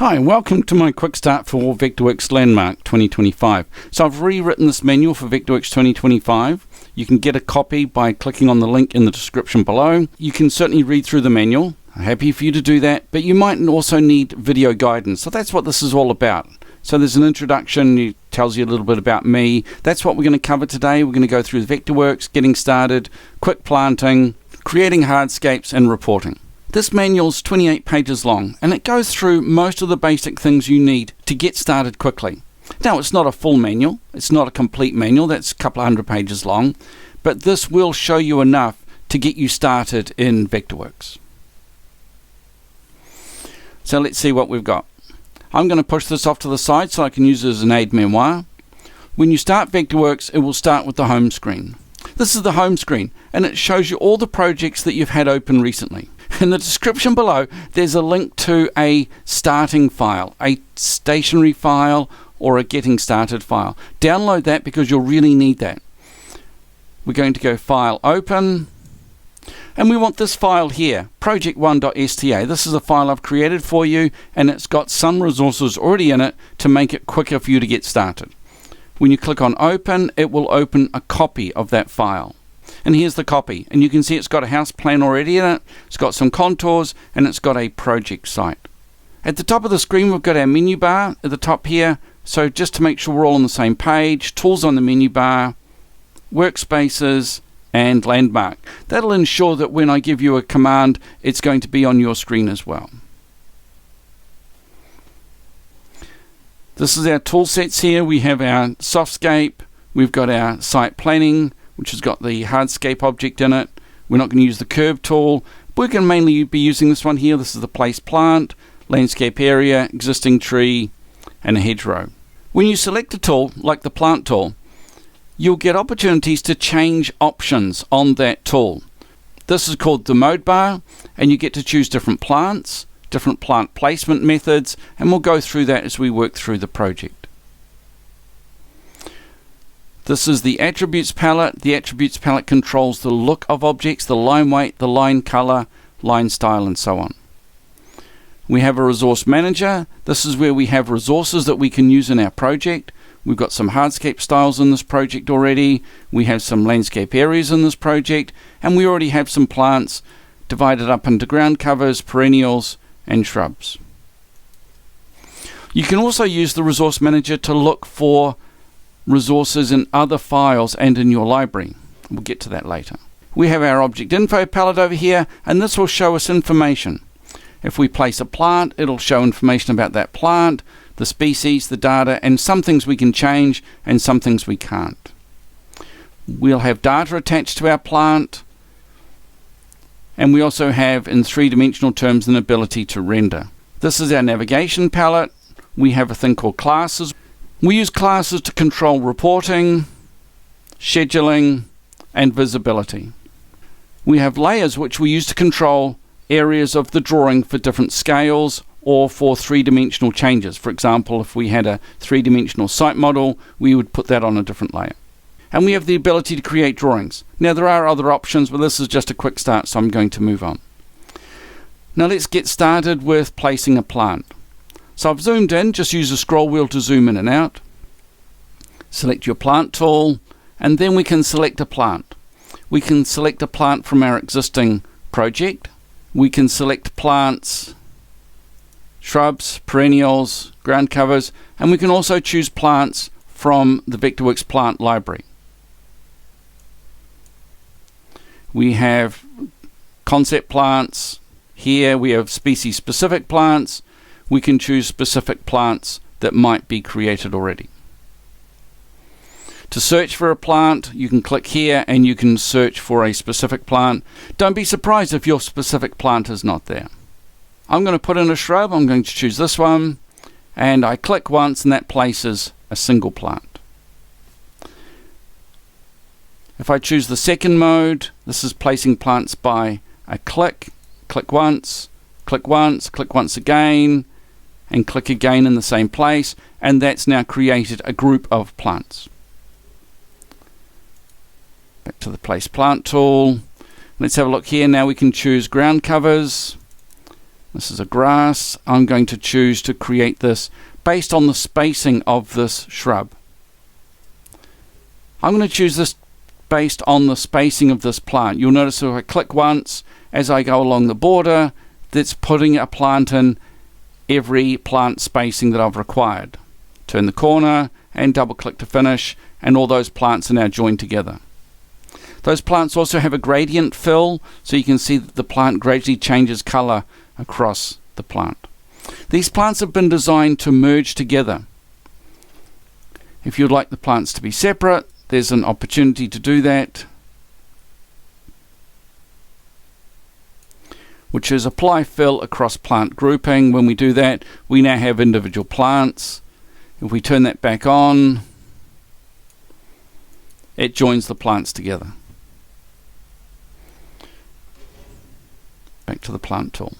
Hi, welcome to my quick start for Vectorworks Landmark 2025. So I've rewritten this manual for Vectorworks 2025. You can get a copy by clicking on the link in the description below. You can certainly read through the manual. I'm happy for you to do that, but you might also need video guidance. So that's what this is all about. So there's an introduction, it tells you a little bit about me. That's what we're going to cover today. We're going to go through Vectorworks, getting started, quick planting, creating hardscapes, and reporting. This manual is 28 pages long, and it goes through most of the basic things you need to get started quickly. Now, it's not a full manual, it's not a complete manual, that's a couple of hundred pages long, but this will show you enough to get you started in Vectorworks. So let's see what we've got. I'm going to push this off to the side so I can use it as an aide-memoire. When you start Vectorworks, it will start with the home screen. This is the home screen, and it shows you all the projects that you've had open recently. In the description below, there's a link to a starting file, a stationary file, or a getting started file. Download that because you'll really need that. We're going to go File, Open, and we want this file here, project1.sta. This is a file I've created for you, and it's got some resources already in it to make it quicker for you to get started. When you click on Open, it will open a copy of that file. And here's the copy, and you can see it's got a house plan already in it, it's got some contours, and it's got a project site. At the top of the screen we've got our menu bar at the top here, so just to make sure we're all on the same page, tools on the menu bar, workspaces, and landmark. That'll ensure that when I give you a command, it's going to be on your screen as well. This is our tool sets here. We have our Softscape, we've got our site planning, which has got the hardscape object in it. We're not going to use the curve tool. We're going to mainly be using this one here. This is the place plant, landscape area, existing tree, and a hedgerow. When you select a tool, like the plant tool, you'll get opportunities to change options on that tool. This is called the mode bar, and you get to choose different plants, different plant placement methods, and we'll go through that as we work through the project. This is the attributes palette. The attributes palette controls the look of objects, the line weight, the line color, line style, and so on. We have a resource manager. This is where we have resources that we can use in our project. We've got some hardscape styles in this project already. We have some landscape areas in this project, and we already have some plants divided up into ground covers, perennials, and shrubs. You can also use the resource manager to look for resources in other files and in your library. We'll get to that later. We have our object info palette over here, and this will show us information. If we place a plant, it'll show information about that plant, the species, the data, and some things we can change and some things we can't. We'll have data attached to our plant, and we also have, in three-dimensional terms, an ability to render. This is our navigation palette. We have a thing called classes. We use classes to control reporting, scheduling, and visibility. We have layers which we use to control areas of the drawing for different scales or for three-dimensional changes. For example, if we had a three-dimensional site model, we would put that on a different layer. And we have the ability to create drawings. Now, there are other options, but this is just a quick start, so I'm going to move on. Now let's get started with placing a plant. So I've zoomed in, just use the scroll wheel to zoom in and out. Select your plant tool, and then we can select a plant. We can select a plant from our existing project. We can select plants, shrubs, perennials, ground covers, and we can also choose plants from the Vectorworks plant library. We have concept plants. Here we have species-specific plants. We can choose specific plants that might be created already. To search for a plant, you can click here and you can search for a specific plant. Don't be surprised if your specific plant is not there. I'm going to put in a shrub. I'm going to choose this one, and I click once and that places a single plant. If I choose the second mode, this is placing plants by a click once, click once again, and click again in the same place, and that's now created a group of plants. Back to the place plant tool. Let's have a look here. Now we can choose ground covers, This is a grass. I'm going to choose to create this based on the spacing of this shrub. I'm going to choose this based on the spacing of this plant. You'll notice if I click once, as I go along the border, that's putting a plant in every plant spacing that I've required. Turn the corner and double click to finish, and all those plants are now joined together. Those plants also have a gradient fill, so you can see that the plant gradually changes color across the plant. These plants have been designed to merge together. If you'd like the plants to be separate, there's an opportunity to do that, which is apply fill across plant grouping. When we do that, we now have individual plants. If we turn that back on, it joins the plants together. Back to the plant tool.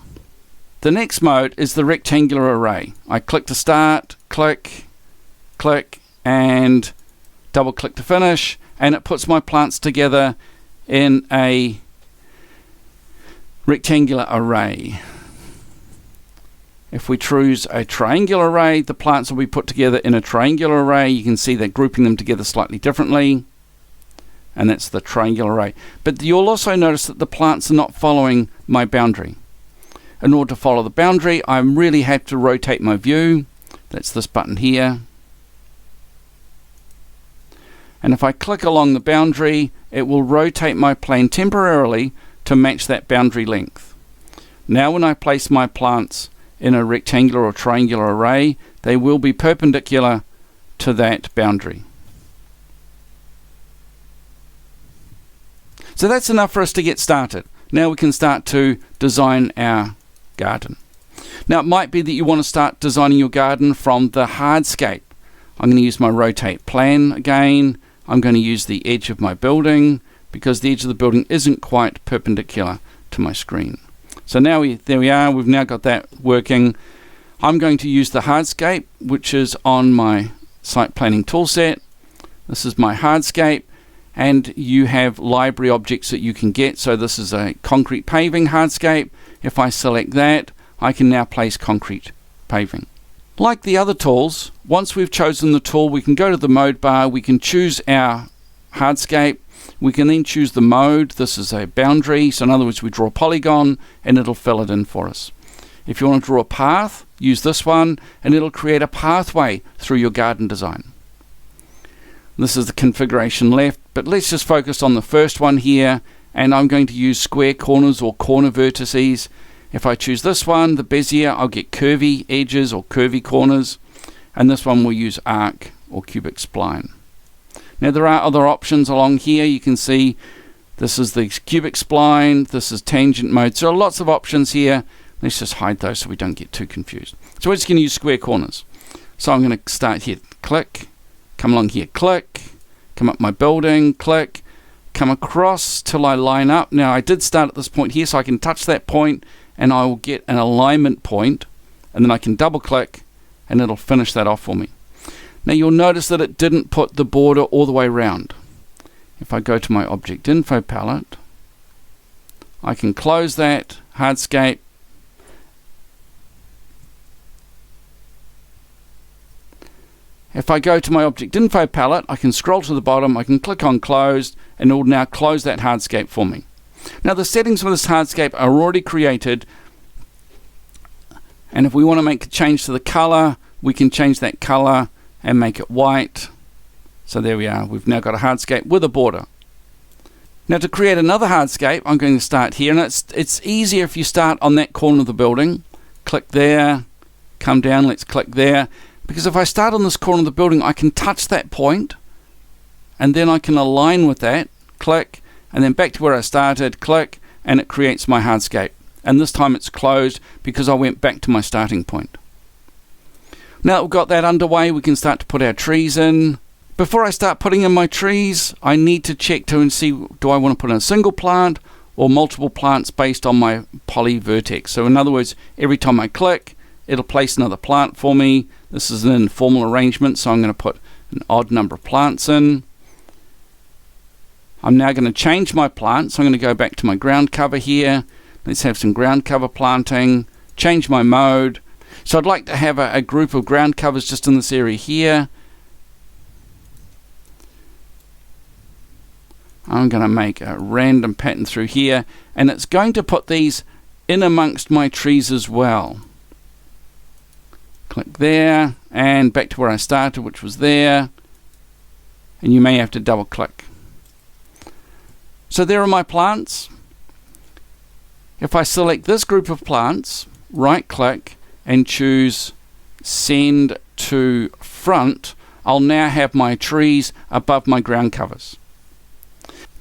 The next mode is the rectangular array. I click to start, click, click, and double click to finish, and it puts my plants together in a rectangular array. If we choose a triangular array, the plants will be put together in a triangular array. You can see that grouping them together slightly differently, and that's the triangular array. But you'll also notice that the plants are not following my boundary. In order to follow the boundary, I really have to rotate my view. That's this button here. And if I click along the boundary, it will rotate my plane temporarily to match that boundary length. Now when I place my plants in a rectangular or triangular array, they will be perpendicular to that boundary. So that's enough for us to get started. Now we can start to design our garden. Now it might be that you want to start designing your garden from the hardscape. I'm going to use my rotate plan again. I'm going to use the edge of my building because the edge of the building isn't quite perpendicular to my screen. So now there we are, we've now got that working. I'm going to use the hardscape, which is on my site planning toolset. This is my hardscape, and you have library objects that you can get. So this is a concrete paving hardscape. If I select that, I can now place concrete paving. Like the other tools, once we've chosen the tool, we can go to the mode bar, we can choose our hardscape, we can then choose the mode. This is a boundary, so in other words we draw a polygon and it'll fill it in for us. If you want to draw a path, use this one and it'll create a pathway through your garden design. This is the configuration left, but let's just focus on the first one here, and I'm going to use square corners or corner vertices. If I choose this one, the Bezier, I'll get curvy edges or curvy corners, and this one will use arc or cubic spline. Now there are other options along here. You can see this is the cubic spline, this is tangent mode, so lots of options here. Let's just hide those so we don't get too confused. So we're just going to use square corners. So I'm going to start here, click, come along here, click, come up my building, click, come across till I line up. Now I did start at this point here, so I can touch that point and I will get an alignment point, and then I can double click and it'll finish that off for me. Now you'll notice that it didn't put the border all the way around. If I go to my object info palette, I can close that hardscape, if I go to my object info palette, I can scroll to the bottom, I can click on closed, and it will now close that hardscape for me. Now the settings for this hardscape are already created, and if we want to make a change to the color, we can change that color and make it white. So there we are, we've now got a hardscape with a border. Now to create another hardscape, I'm going to start here, and it's easier if you start on that corner of the building. Click there, come down, let's click there. Because if I start on this corner of the building, I can touch that point, and then I can align with that, click, and then back to where I started, click, and it creates my hardscape. And this time it's closed because I went back to my starting point. Now that we've got that underway, we can start to put our trees in. Before I start putting in my trees, I need to check to and see, do I want to put in a single plant or multiple plants based on my poly vertex. So in other words, every time I click, it'll place another plant for me. This is an informal arrangement, so I'm going to put an odd number of plants in. I'm now going to change my plant, so I'm going to go back to my ground cover here. Let's have some ground cover planting. change my mode. So I'd like to have a group of ground covers just in this area here. I'm going to make a random pattern through here, and it's going to put these in amongst my trees as well. Click there, and back to where I started, which was there, and you may have to double click. So there are my plants. If I select this group of plants, right click and choose send to front, I'll now have my trees above my ground covers.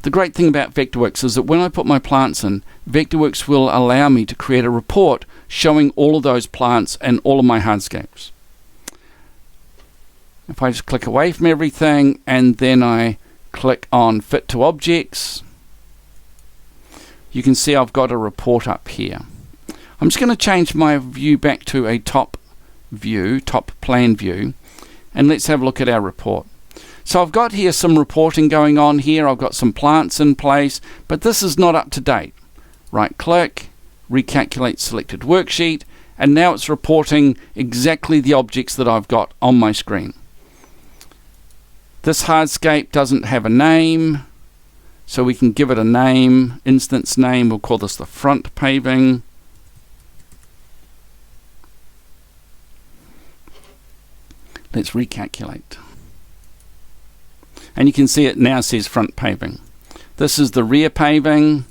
The great thing about Vectorworks is that when I put my plants in, Vectorworks will allow me to create a report showing all of those plants and all of my hardscapes. If I just click away from everything and then I click on Fit to Objects, you can see I've got a report up here. I'm just going to change my view back to a top view, top plan view, and let's have a look at our report. So I've got here some reporting going on here. I've got some plants in place, but this is not up to date. Right click, recalculate selected worksheet, and now it's reporting exactly the objects that I've got on my screen. This hardscape doesn't have a name, so we can give it a name, instance name. We'll call this the front paving. Let's recalculate. And you can see it now says front paving. This is the rear paving.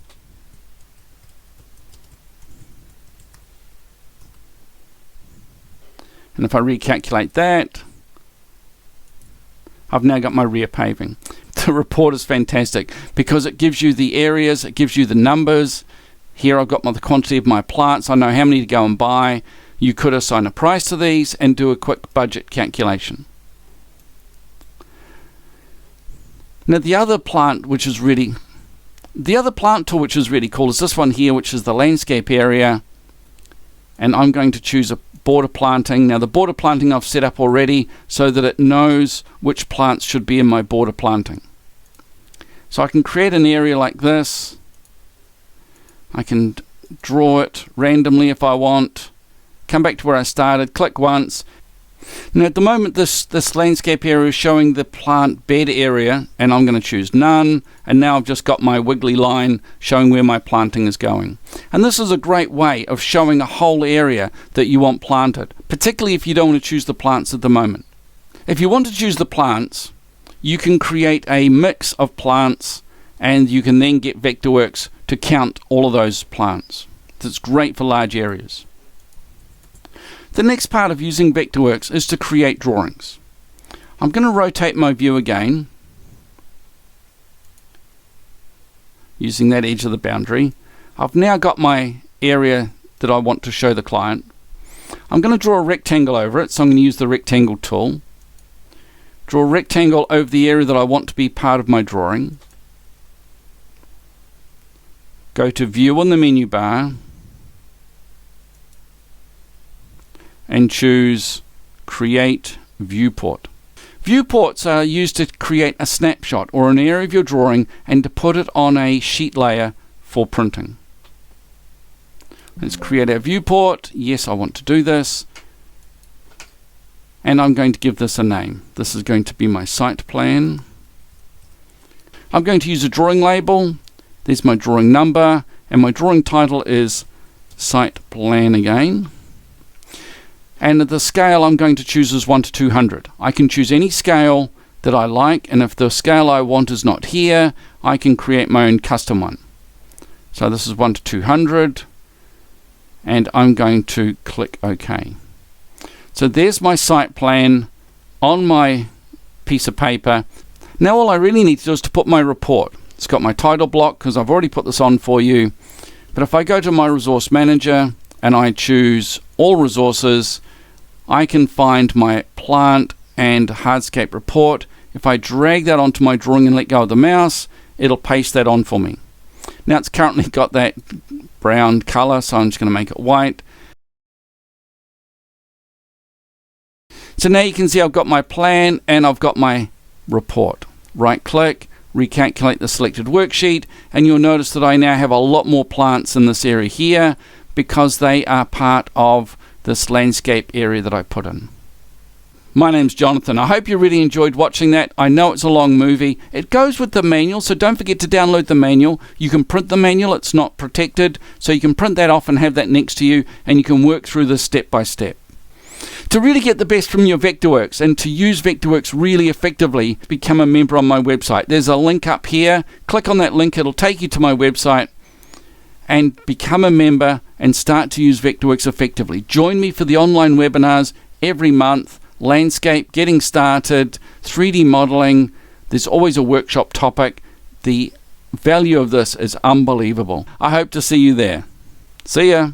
And if I recalculate that, I've now got my rear paving. The report is fantastic because it gives you the areas, it gives you the numbers. Here I've got the quantity of my plants. I know how many to go and buy. You could assign a price to these and do a quick budget calculation. Now the other plant tool which is really cool is this one here, which is the landscape area, and I'm going to choose a border planting. Now the border planting I've set up already so that it knows which plants should be in my border planting. So I can create an area like this. I can draw it randomly if I want. Come back to where I started, click once. Now at the moment this landscape area is showing the plant bed area, and I'm going to choose none, and now I've just got my wiggly line showing where my planting is going. And this is a great way of showing a whole area that you want planted, particularly if you don't want to choose the plants at the moment. If you want to choose the plants, you can create a mix of plants, and you can then get Vectorworks to count all of those plants. It's great for large areas. The next part of using Vectorworks is to create drawings. I'm going to rotate my view again, using that edge of the boundary. I've now got my area that I want to show the client. I'm going to draw a rectangle over it, so I'm going to use the rectangle tool. Draw a rectangle over the area that I want to be part of my drawing. Go to View on the menu bar, and choose Create Viewport. Viewports are used to create a snapshot or an area of your drawing and to put it on a sheet layer for printing. Let's create our viewport. Yes, I want to do this. And I'm going to give this a name. This is going to be my site plan. I'm going to use a drawing label. There's my drawing number, and my drawing title is Site Plan again. And the scale I'm going to choose is 1 to 200. I can choose any scale that I like, and if the scale I want is not here, I can create my own custom one. So this is 1 to 200, and I'm going to click OK. So there's my site plan on my piece of paper. Now all I really need to do is to put my report. It's got my title block because I've already put this on for you. But if I go to my resource manager and I choose all resources, I can find my plant and hardscape report. If I drag that onto my drawing and let go of the mouse, it'll paste that on for me. Now it's currently got that brown color, so I'm just going to make it white. So now you can see I've got my plan and I've got my report. Right click, recalculate the selected worksheet, and you'll notice that I now have a lot more plants in this area here. because they are part of this landscape area that I put in. My name's Jonathan. I hope you really enjoyed watching that. I know it's a long movie. It goes with the manual, so don't forget to download the manual. You can print the manual. It's not protected, so you can print that off and have that next to you, and you can work through this step by step. To really get the best from your Vectorworks and to use Vectorworks really effectively, become a member on my website. There's a link up here. Click on that link. It'll take you to my website, and become a member and start to use Vectorworks effectively. Join me for the online webinars every month. Landscape, getting started, 3D modeling. There's always a workshop topic. The value of this is unbelievable. I hope to see you there. See ya.